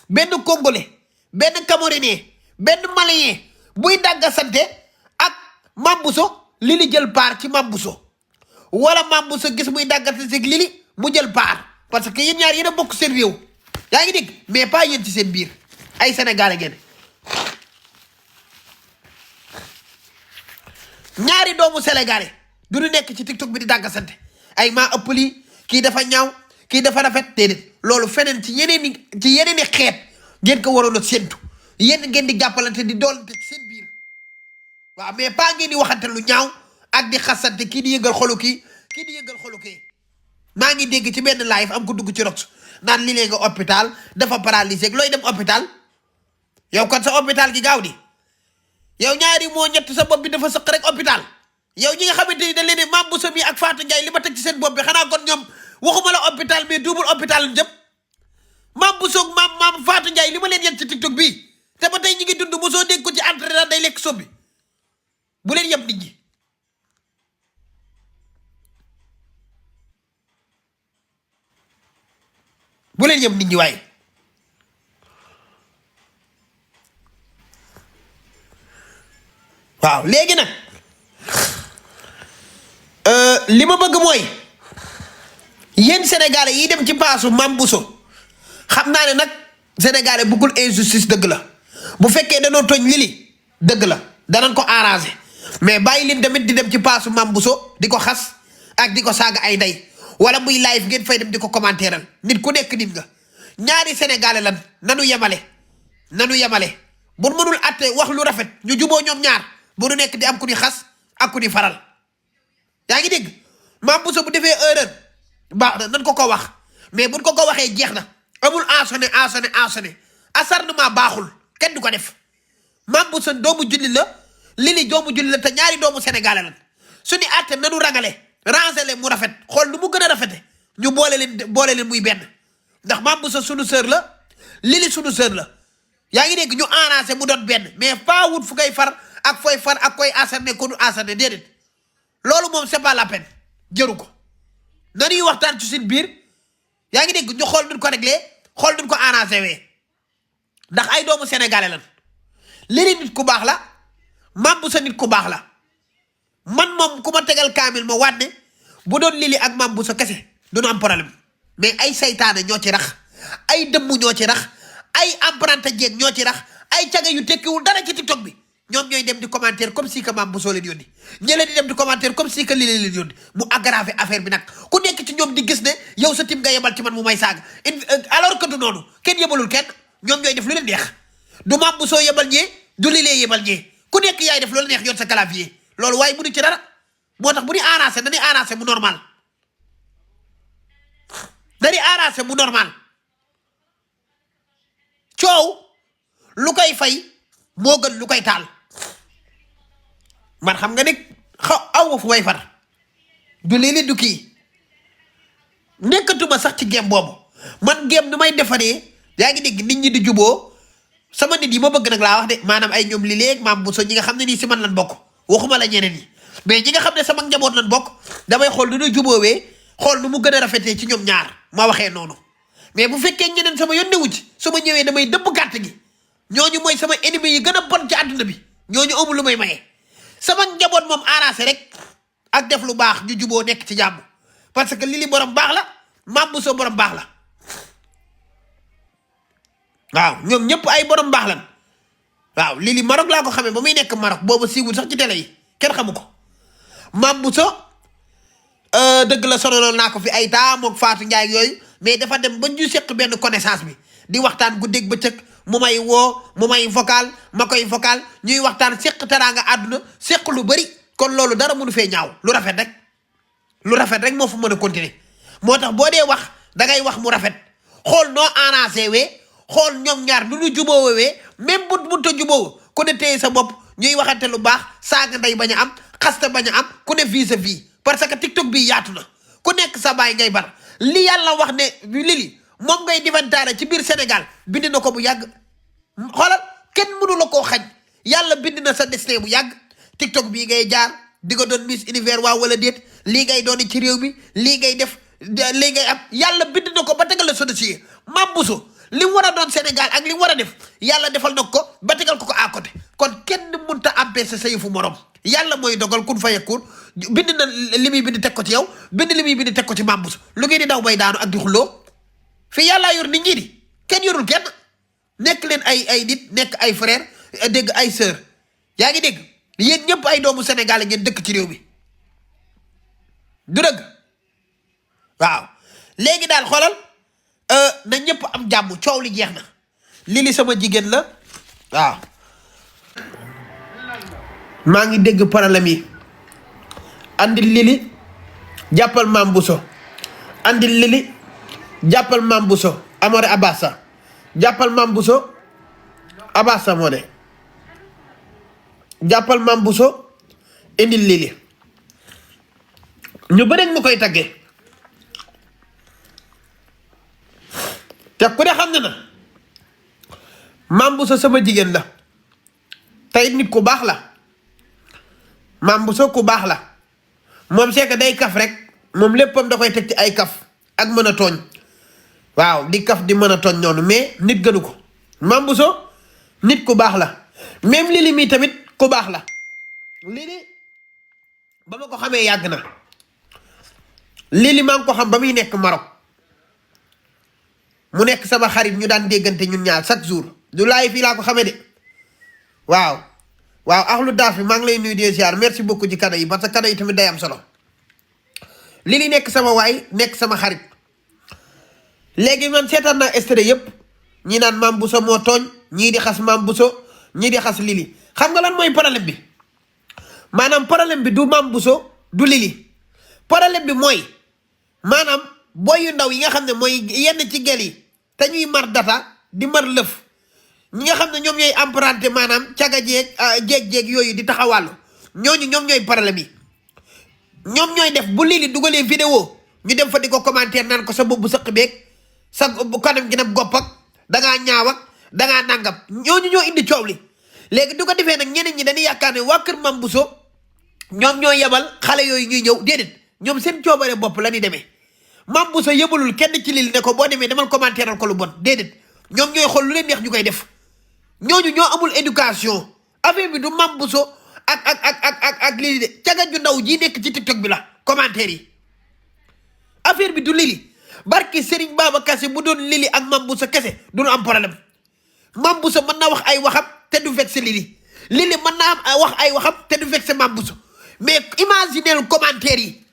benn congolais benn camerounais benn malien buy dàgga sante ak Mambuso Lili jël part ci Mambuso wala Mambuso gis muy dàggate si Lili mu jël part parce que yéen ñaar yéen a bokk seen réew yaa ngi dégg mais pas yéen ci seen biir ay Sénégalais ngeen ñaari doomu Sénégalais du ñu nekk ci TikTok bi di dàgga sante ay maa ëpp lii kii dafa ñaaw kii dafa rafet déedéet loolu feneen ci yeneen i xeet ngeen ko waroon a séntu yéen ngeen di jàppalante di doolante ci seen biir waaw mais pas ngeen di waxante lu ñaaw ak di xasante kii di yëngal xolu kii di yëngal xolu kii maa ngi dégg ci benn live am ko dugg ci rox naan li léegi hôpital dafa paralysé looy dem hôpital yow kon sa hôpital gi gaaw di yow ñaari moo ñett sa bopp bi dafa sëq rek hôpital yow ñi nga xamante ni da leen ne Mambuso mi ak Fatou Ndiaye li ma teg ci seen bopp bi xanaa kon ñoom waxuma la hôpital mais double hôpital lañ jëm Mambuso ak maam Fatou Ndiaye li ma leen yet ci TikTok bii te ba tey ñi ngi dund mosoo dégg ko ci entraînement day lekk sobbi bu leen yem nit ñi bu leen yem nit ñi waaye waaw léegi nag li ma bëgg mooy yéen sénégalais yi dem ci paasu Mambuso xam naa ne nag sénégalais bëggul injustice dëgg la bu fekkee danoo tooñ Lili dëgg la danañ ko arrangé mais bàyyi leen tamit di dem ci paasu Mambuso di ko xas ak di ko saaga ay ndey wala muy live ngeen fay dem di ko commentéral nit ku nekk nit nga ñaari sénégalais lan nanu yemale bu mënul atte wax lu rafet ñu juboo ñoom ñaar bu nu nekk di am ku ni xas ak ku ni faral yaa ngi dégg Mambuso bu defee erreur baax na nan ko wax mais buñ ko waxee jeex na amul ensonné acharnement baaxul kenn du ko def Mambuso doomu julli la Lili doomu julli la te ñaari doomu sénégalais lan suñu atte nanu rangale mu rafet xool nu mu gën a rafete ñu boole leen muy benn ndax Mambuso sunu sœur la Lili sunu sœur la yaa ngi dégg ñu arrangé mu doon benn mais pas wut fu koy far ak fooy far ak koy asarne ko du asarne déedéet loolu moom c'est pas la peine jëru ko nañuy waxtaan ci seen biir yaa ngi dégg ñu xool duñ ko réglé xool duñ ko arrangé wee ndax ay doomu sénégalais lan Lili nit ku baax la Mambuso nit ku baax la man moom ku ma tegal kaamil ma waat ne bu doon Lili ak Mambuso kese duñu am problème mais ay saytaane ñoo ci rax ay dëmm ñoo ci rax ay emprunté jeeg ñoo ci rax ay caga yu tekkiwul dara ci TikTok bi ñoom ñooy dem di commentaire comme si que Mambuso leen yónni ñële di dem di commentaire comme si que Lili leen yónni mu aggravé affaire bi nag ku nekk ci ñoom di gis ne yow sa tim nga yebal ci man mu may saaga alors que du noonu kenn yebalul kenn ñoom ñooy def lu leen neex du Mambuso yebal ñee du Lili yebal ñee ku nekk yaay def lu leen neex yor sa clavier loolu waaye mënu ci dara moo tax bu ñu arrangé dañuy arrangé mu normal coow lu koy fay moo gën lu koy taal man xam nga ne aw fu may far du Lili du kii nekkatuma sax ci gem boobu man gem ni may defaree yaa ngi dégg nit ñi di juboo sama nit yi ma bëgg nag laa wax de maanaam ay ñoom Lili ak Mambuso ñi nga xam ne nii si man lan bokk waxuma la ñeneen ñi mais ñi nga xam ne sama njaboot lan bokk damay xool nu ñu juboowee xool nu mu gën a rafetee ci ñoom ñaar ma waxee noonu mais bu fekkee ñeneen sama yoon newu ci su ma ñëwee damay dëbb gàtt gi ñooñu mooy sama ennemi yi gën a bon ci àdduna bi ñooñu amul lu may maye sama njaboot moom arrangé rek ak def lu baax ñu juboo nekk ci jàmm parce que Lili borom baax la Mambuso borom baax la waaw ñoom ñëpp ay borom baax lan waaw Lili Maroc laa ko xamee ba muy nekk Maroc boobu siiwul sax ci télé yi kenn xamu ko Mambuso dëgg la sonaloon naa ko fi ay taa moog Fatou Ndiaye yooyu mais dafa dem ba ñu seq benn connaissance bi di waxtaan guddeeg bëccëg mu may woo mu may vocal ma koy vocal ñuy waxtaan seq teraanga àdduna seq lu bari kon loolu dara mënu fee ñaaw lu rafet rek moo fa mën a continuer moo tax boo dee wax dangay wax mu rafet xool noo arrangé wee xool ñoom ñaar nu ñu juboowee même bu mënta juboo ku ne téye sa bopp ñuy waxante lu baax saaga ndey bañ a am xaste bañ a am ku ne vie sa vie parce que TikTok bi yaatu na ku nekk sa baay ngay bar li yàlla wax ne Lili moom ngay divantaare ci biir Sénégal bind na ko bu yàgg xoolal kenn mënu la koo xañ yàlla bind na sa destin bu yàgg TikTok bii ngay jaar di nga doon Miss Univers waa wala déet lii ngay doon ci réew mi lii ngay def lii ngay am yàlla bind na ko ba tegal la sa dossier Mambuso li mu war a doon Sénégal ak li mu war a def yàlla defal na ko ba tegal ko à côté kon kenn mënta empêcher sa yëfu morom yàlla mooy dogal kun fa yakun bind na li muy bind teg ko ci yow bind li muy bind teg ko ci Mame Bousso lu ngeen di daw bay daanu ak di xulloo fii yàllaa yor nit ñi di kenn yorul kenn nekk leen ay nit nekk ay frère dégg ay sœur yaa ngi dégg yéen ñëpp ay doomu Sénégal ngeen dëkk ci réew mi du dëgg waaw léegi daal xoolal na ñëpp am jàmm coow li jeex na Lili sama jigéen la waaw maa ngi dégg problème yi andil Lili jàppal Mame Bousso andil Lili jàppal Mame Bousso Amore Abassa jàppal Mame Bousso Abassa moo de jàppal Mame Bousso indil Lili ñu bëri mu koy taggee te ku ne xam ne na Mame Bousso sama jigéen la tey nit ku baax la Mame Bousso ku baax la moom c'est que day kaf rek moom léppam da koy teg ci ay kaf ak mën a tooñ waaw di kaf di mën a tooñ noonu mais nit gënu ko Mame Bousso nit ku baax la même Lili mii tamit ku baax la Lili ba ma ko xamee yàgg na Lili maa ngi ko xam ba muy nekk Maroc mu nekk sama xarit ñu daan déggante ñun ñaar chaque jour du laay fii laa ko xamee de waaw axlu daaf bi maa ngi lay nuyu di ziar merci beaucoup ci kado yi parce que kado yi tamit day am solo Lili nekk sama waay nekk sama xarit léegi man seetaan naa extrait yëpp ñi naan Mame Bousso moo tooñ ñii di xas Mame Bousso ñii di xas Lili xam nga lan mooy problème bi maanaam problème bi du Mame Bousso du Lili problème bi mooy maanaam boy yu ndaw yi nga xam ne mooy yenn ci gel yi te ñuy mar data di mar lëf ñi nga xam ne ñoom ñooy emprunté maanaam caga jeeg yooyu di taxawàllu ñooñu ñoom ñooy problème yi ñoom ñooy def bu Lili dugalee vidéo ñu dem fa di ko commentaire naan ko sa bopp bu sëq beeg sa kanam gi nag gopp ak dangaa ñaaw ak dangaa nangam ñooñu ñoo indi coow li léegi du ko defee nag ñeneen ñi dañuy yaakaar ne waa kër Mame Bousso ñoom ñoo yebal xale yooyu ñuy ñëw déedéet ñoom seen coobare bopp la ñuy demee Mame Bousso yebalul kenn ci Lili ne ko boo demee demal commentaire ko lu bon déedéet ñoom ñooy xool lu leen neex ñu koy def ñooñu ñoo amul éducation affaire bi du Mame Bousso ak Lili de caga ju ndaw jii nekk ci TikTok bi la commentaire yi affaire bi du Lili barki Serigne Babacar Sy bu doon Lili ak Mame Bousso kese du ñu am problème Mame Bousso mën naa wax ay waxam te du vexé Lili mën naa am wax ay waxam te du vexé Mame Bousso mais imaginez commentaire yi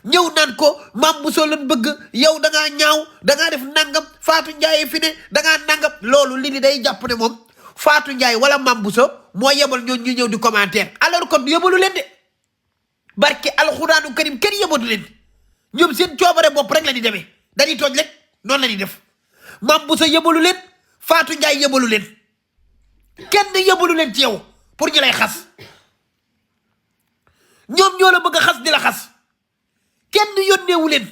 ñëw naan ko Mame Bousso lan bëgg yow da ngaa ñaaw da ngaa def nangam Fatou Ndiaye fi ne da ngaa nangam loolu Lili day jàpp ne moom Fatou Ndiaye wala Mame Bousso moo yebal ñooñu ñu ñëw di commentaire alors que yebalu leen de barke alxuraanu karim kenn yebalu leen ñoom seen coobare bopp rek la di demee dañuy tooj rek noonu la ñuy def Mame Bousso yebalu leen Fatou Ndiaye yebalu leen kenn yebalu leen ci yow pour ñu lay xas ñoom ñoo la bëgg a xas di la xas kenn yónneewu leen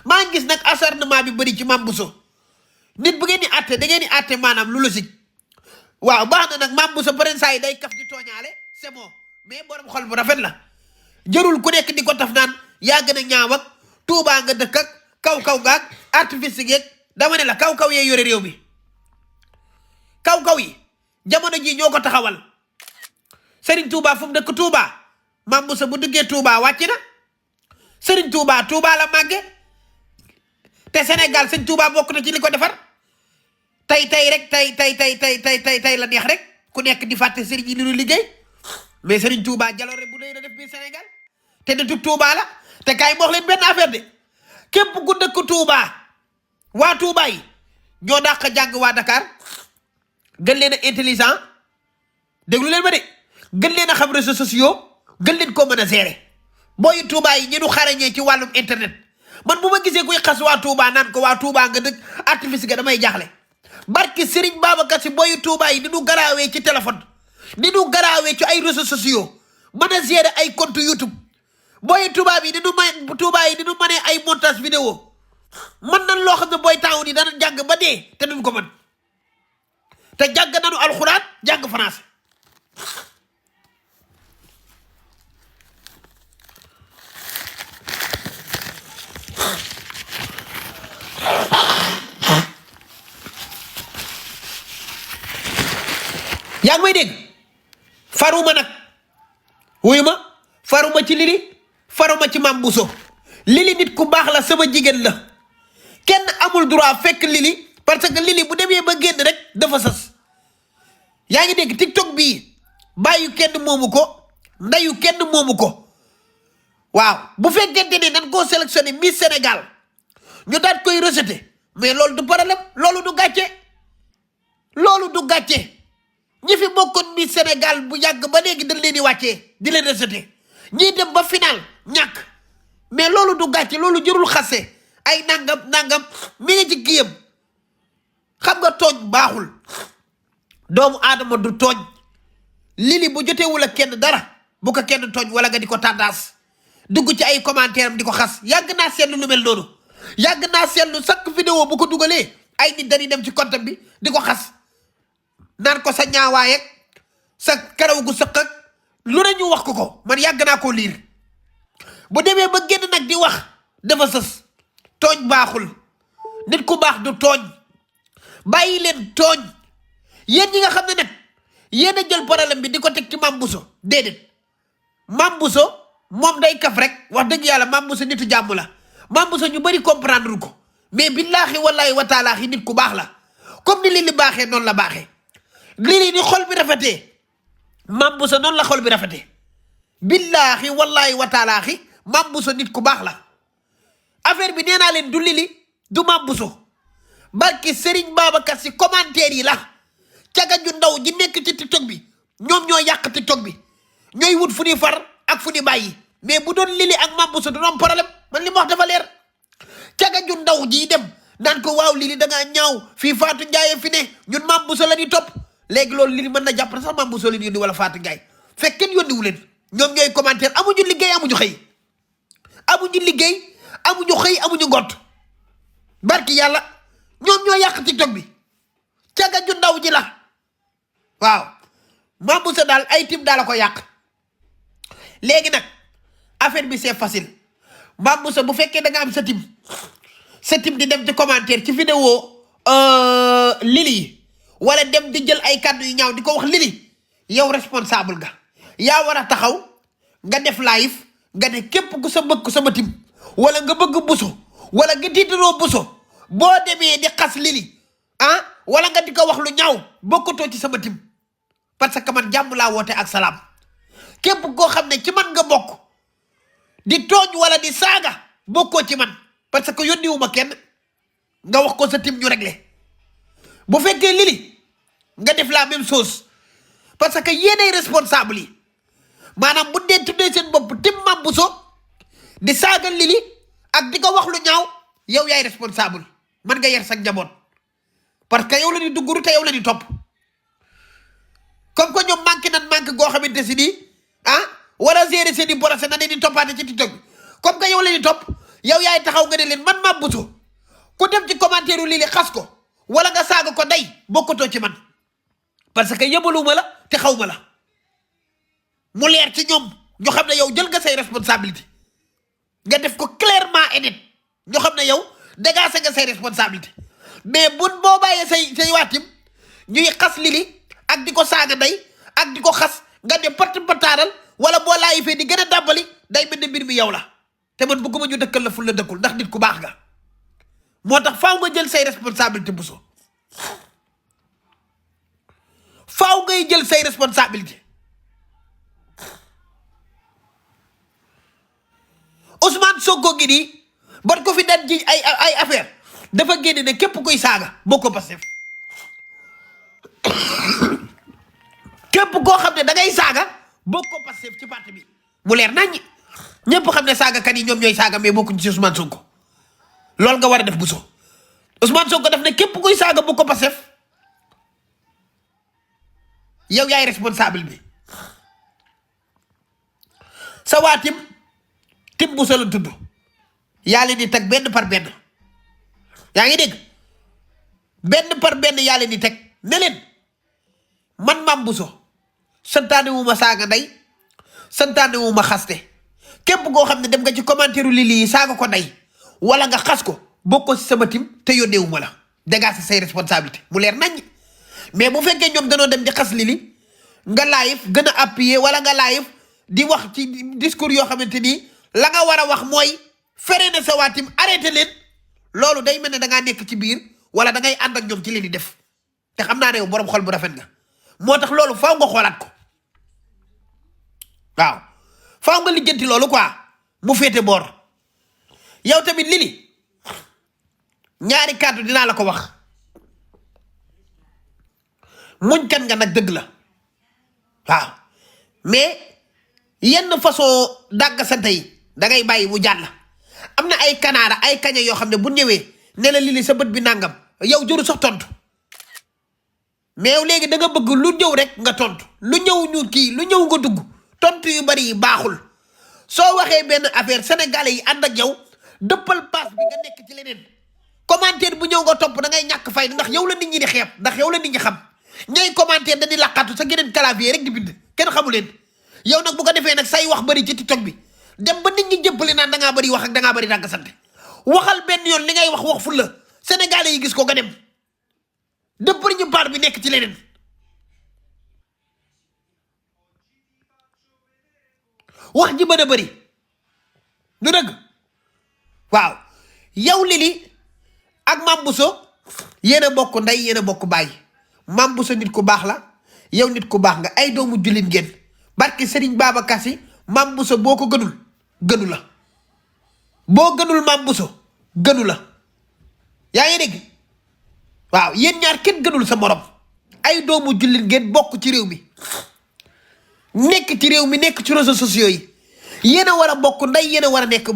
maa ngi gis nag acharnement bi bëri ci Mame Bousso nit bu ngeen di àtte da ngeen di àtte maanaam lu logique waaw baax na nag Mame Bousso paren saa yi day kaf di tooñaale c'est bon mais borom xol bu rafet la jërul ku nekk di ko taf naan yaa gën a ñaaw ak Tuubaa nga dëkk ak kaw nga ak artifice geeg dama ne la kaw yee yore réew mi kaw yi jamono ji ñoo ko taxawal Serigne Touba fu mu dëkk Touba Mame Bousso bu duggee Touba wàcc na Serigne Touba la màgge te Sénégal Serigne Touba bokk na ci li ko defar tey rek tey la neex rek ku nekk di fàtte Serigne yi li ñu liggéey mais Serigne Touba jaloore bu dee na def biir Sénégal te dëkk Touba la te kaay ma wax leen benn affaire de képp ku dëkk Touba waa Touba yi ñoo dàq jàng waa Dakar gën leen a intelligent déglu leen ma de gën leen a xam réseaux sociaux gën leen koo mën a gérer booyu Touba yi ñu nu xarañee ci wàllum internet man bu ma gisee kuy xas waa Touba naan ko waa Touba nga dëkk artifice ga damay jaaxle barki Serigne Babacar Sy booyu Touba yi ni nu garaawee ci téléphone ni nu garaawee ci ay réseaux sociaux mën a gérer ay compte YouTube booyu Touba yi ni nu mënee ay montage vidéo mën nañ loo xam ne booy taaw ni dana jàng ba dee te duñ ko mën te jàng nañu alxuraan jàng français yaa ngi may dégg faruma nag wuyu ma faruma ci Lili faruma ci Mame Bousso Lili nit ku baax la sama jigéen la kenn amul droit fekk Lili parce que Lili bu demee ba génn rek dafa sës yaa ngi dégg TikTok bii bàyyu kenn moomu ko ndayu kenn moomu ko waaw bu fekkente ne dañ koo sélectionné Miss Sénégal ñu daat koy rejeté mais loolu du problème loolu du gàcce ñi fi bokkoon Miss Sénégal bu yàgg ba léegi dañ leen di wàccee di leen rejeté ñii dem ba final ñàkk mais loolu du gàcce loolu jërul xase ay nangam mi ngi ci kiyam xam nga tooñ baaxul doomu aadama du tooñ Lili bu jotewul ak kenn dara bu ko kenn tooñ wala nga di ko tàndaas dugg ci ay commentaire am di ko xas yàgg naa seetlu lu mel noonu yàgg naa seetlu chaque vidéo bu ko dugalee ay nit dañuy dem ci compte bi di ko xas naan ko sa ñaawaay ak sa karaw gu sëq ak lu ne ñu wax ko man yàgg naa koo liir bu demee ba génn nag di wax dafa sës tooñ baaxul nit ku baax du tooñ bàyyi leen tooñ yéen ñi nga xam ne nag yéen a jël problème bi di ko teg ci Mame Bousso déedéet Mame Bousso moom day kaf rek wax dëgg yàlla Mame Bousso nitu jàmm la Mame Bousso ñu bëri comprendre ko mais billaahi wallaahi wa taalaahi nit ku baax la comme ni Lili baaxee noonu la baaxee Lili ni xol bi rafetee Mame Bousso noonu la xol bi rafetee billaahi wallaahi wa taalaahi Mame Bousso nit ku baax la affaire bi nee naa leen du Lili du Mame Bousso barki Serigne Babacar si commentaire yi la caga ju ndaw ji nekk ci TikTok bi ñoom ñoo yàq TikTok bi ñooy wut fu ñuy far ak fu ñuy bàyyi mais bu doon Lili ak Mame Bousso du am problème man li ma wax dafa leer caga ju ndaw ji dem naan ko waaw Lili da ngaa ñaaw fii Fatou Ndiaye fi ne ñun Mame Bousso la ñuy topp léegi loolu Lili mën na jàpp sax Mame Bousso leen yónni wala Fatou Ndiaye fekk kenn yónniwu leen ñoom ñooy commentaire amuñu liggéey amuñu xëy amuñu ngont barki yàlla ñoom ñoo yàq TikTok bi caga ju ndaw ji la waaw Mame Bousso daal ay tim daal la ko yàq léegi nag affaire bi c'est facile Mame Bousso bu fekkee da nga am sa tim di dem ci commentaire ci vidéo Lili yi wala dem di jël ay kàddu yu ñaaw di ko wax Lili yow responsable nga yaa war a taxaw nga def live nga ne képp ku sa bëgg sama tim wala nga bëgg Bousso wala nga tiitaroo Bousso boo demee di xas Lili wala nga di ko wax lu ñaaw bokkatoo ci sama tim parce que man jàmm laa woote ak salaam képp koo xam ne ci man nga bokk di tooñ wala di saaga bokkoo ci man parce que yónniwuma kenn nga wax ko sa tim ñu réglé bu fekkee Lili nga def la même chose parce que yéenay responsable yi maanaam bu dee tuddee seen bopp tim Mame Bousso di saaga Lili ak di ko wax lu ñaaw yow yaay responsable man nga yar sa njaboot parce que yow la ñuy dugguru te yow la ñuy topp comme que ñoom manqué goo xamante si nii wala gérer seen i procès na ne di toppaate ci TikTok bi comme que yow la ñuy topp yow yaay taxaw nga ne leen man Mame Bousso ku dem ci commentaire u Lili xas ko wala nga saaga ko day bokkatoo ci man parce que yëbaluma la te xaw ma la mu leer ci ñoom ñu xam ne yow jël nga say responsabilité nga def ko clairement et net ñu xam ne yow dégagé nga say responsabilité mais boo bàyyee say waatim ñuy xas Lili ak di ko saaga day ak di ko xas nga de pataaral wala boo laayi fee di gën a dàbbali day mel ne mbir mi yow la te man bëgguma ñu dëkkal la ful la dëkkul ndax nit ku baax nga moo tax faaw nga jël say responsabilité Bousso faaw ngay jël say responsabilité Ousmane Sonko gi nii ban ko fi daan ji ay affaire dafa génne ne képp kuy saaga boo ko Pastef képp koo xam ne da ngay saaga boo ko Pastef ci parti bi mu leer nañ ñëpp xam ne saagakat yi ñoom ñooy saaga mais bokkuñ ci Ousmane Sonko loolu nga war a def Bousso Ousmane Sonko def ne képp kuy saaga boo ko Pastef yow yaay responsable bi sa waa tim Bousso la tudd yaa leen di teg benn par benn yaa ngi dégg benn par benn yaa leen di teg ne leen man Mame Bousso santaane wu ma saaga ndey santaane wu ma xaste képp koo xam ne dem nga ci commentaire Lili yi saaga ko ndey wala nga xas ko bokkoo si sama tim te yónneewu ma la dégage say responsabilité mu leer nañ mais bu fekkee ñoom danoo dem di xas Lili nga live gën a appuyer wala nga live di wax ci discours yoo xamante ni la nga war a wax mooy fere na sa waatim arrêté leen loolu day mel ne da ngaa nekk ci biir wala da ngay ànd ak ñoom ci leen di def te xam naa ne yow borom xol bu rafet nga moo tax loolu faaw nga xoolaat ko waaw faaw nga lijjanti loolu quoi mu féete boor yow tamit Lily ñaari kàddu dinaa la ko wax muñ kan nga nag dëgg la waaw mais yenn façon dàgg sante yi da ngay bàyyi mu jàll am na ay kanaara ay kaña yoo xam ne bu ñëwee ne la Lily sa bët bi nangam yow jëru sax tontu mais yow léegi da nga bëgg lu ñëw rek nga tontu lu ñëw ñu kii lu ñëw nga dugg tontu yu bari yi baaxul soo waxee benn affaire sénégalais yi ànd ak yow dëppal paas bi nga nekk ci leneen commentaire bu ñëw nga topp da ngay ñàkk fay ndax yow la nit ñi di xeeb ndax yow la nit ñi xam ñay commentaire dañuy laqatu sa geneen clavier rek di bind kenn xamu leen yow nag bu ko defee nag say wax bari ci TikTok bi dem ba nit ñi jëppale naan da ngaa bari wax ak da ngaa bari dàgg sant waxal benn yoon li ngay wax ful la sénégalais yi gis ko nga dem dëppal ñu baat bi nekk ci leneen wax ji mën a bari du dëgg waaw yow Lily ak Mame Bousso yéen a bokk ndey yéen a bokk baay Mame Bousso nit ku baax la yow nit ku baax nga ay doomu jullit ngeen barki Serigne Babacar Sy Mame Bousso boo ko gënul gënu la boo gënul Mame Bousso gënu la yaa ngi dégg waaw yéen ñaar kenn gënul sa morom ay doomu jullit ngeen bokk ci réew mi nekk ci réew mi nekk ci réseaux sociaux yi yéen a war a bokk ndey yéen a war a nekk